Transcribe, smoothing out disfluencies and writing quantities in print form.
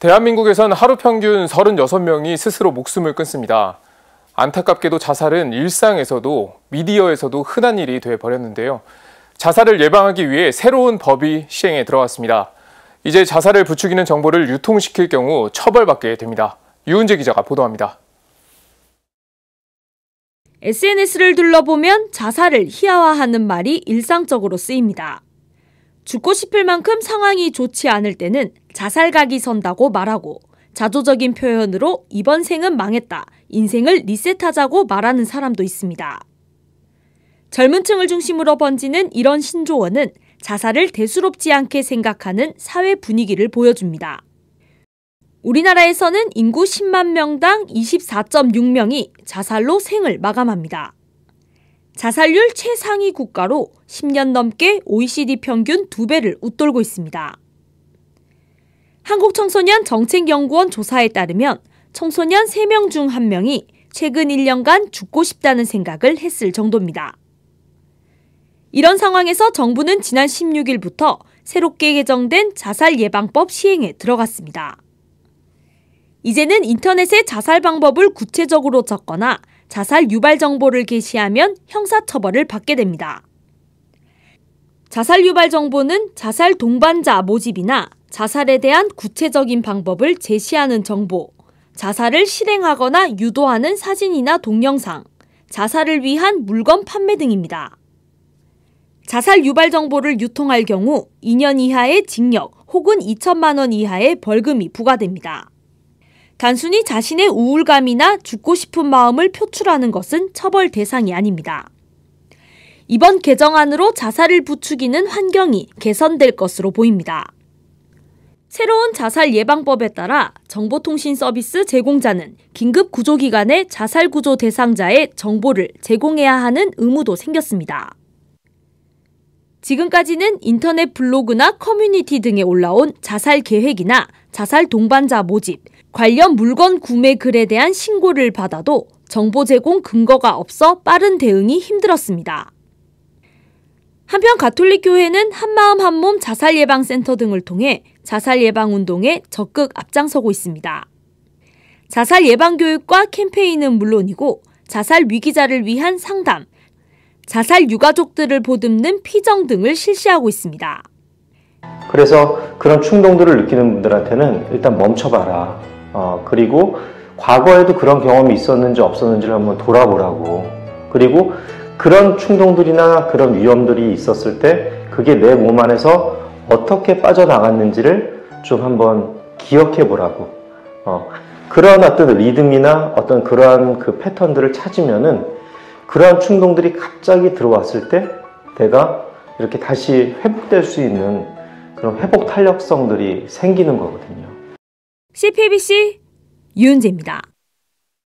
대한민국에선 하루 평균 36명이 스스로 목숨을 끊습니다. 안타깝게도 자살은 일상에서도 미디어에서도 흔한 일이 돼버렸는데요. 자살을 예방하기 위해 새로운 법이 시행에 들어왔습니다. 이제 자살을 부추기는 정보를 유통시킬 경우 처벌받게 됩니다. 유은재 기자가 보도합니다. SNS를 둘러보면 자살을 희화화하는 말이 일상적으로 쓰입니다. 죽고 싶을 만큼 상황이 좋지 않을 때는 자살각이 선다고 말하고 자조적인 표현으로 이번 생은 망했다, 인생을 리셋하자고 말하는 사람도 있습니다. 젊은 층을 중심으로 번지는 이런 신조어는 자살을 대수롭지 않게 생각하는 사회 분위기를 보여줍니다. 우리나라에서는 인구 10만 명당 24.6명이 자살로 생을 마감합니다. 자살률 최상위 국가로 10년 넘게 OECD 평균 2배를 웃돌고 있습니다. 한국청소년 정책연구원 조사에 따르면 청소년 3명 중 1명이 최근 1년간 죽고 싶다는 생각을 했을 정도입니다. 이런 상황에서 정부는 지난 16일부터 새롭게 개정된 자살예방법 시행에 들어갔습니다. 이제는 인터넷에 자살 방법을 구체적으로 적거나 자살 유발 정보를 게시하면 형사처벌을 받게 됩니다. 자살 유발 정보는 자살 동반자 모집이나 자살에 대한 구체적인 방법을 제시하는 정보, 자살을 실행하거나 유도하는 사진이나 동영상, 자살을 위한 물건 판매 등입니다. 자살 유발 정보를 유통할 경우 2년 이하의 징역 혹은 2천만 원 이하의 벌금이 부과됩니다. 단순히 자신의 우울감이나 죽고 싶은 마음을 표출하는 것은 처벌 대상이 아닙니다. 이번 개정안으로 자살을 부추기는 환경이 개선될 것으로 보입니다. 새로운 자살 예방법에 따라 정보통신 서비스 제공자는 긴급 구조기관에 자살 구조 대상자의 정보를 제공해야 하는 의무도 생겼습니다. 지금까지는 인터넷 블로그나 커뮤니티 등에 올라온 자살 계획이나 자살 동반자 모집, 관련 물건 구매 글에 대한 신고를 받아도 정보 제공 근거가 없어 빠른 대응이 힘들었습니다. 한편 가톨릭교회는 한마음 한몸 자살예방센터 등을 통해 자살예방운동에 적극 앞장서고 있습니다. 자살예방교육과 캠페인은 물론이고 자살 위기자를 위한 상담, 자살 유가족들을 보듬는 피정 등을 실시하고 있습니다. 그래서 그런 충동들을 느끼는 분들한테는 일단 멈춰봐라. 그리고 과거에도 그런 경험이 있었는지 없었는지를 한번 돌아보라고. 그리고 그런 충동들이나 그런 위험들이 있었을 때 그게 내 몸 안에서 어떻게 빠져나갔는지를 좀 한번 기억해 보라고. 그런 어떤 리듬이나 어떤 그러한 그 패턴들을 찾으면은 그러한 충동들이 갑자기 들어왔을 때 내가 이렇게 다시 회복될 수 있는 그런 회복 탄력성들이 생기는 거거든요. CPBC 유은재입니다.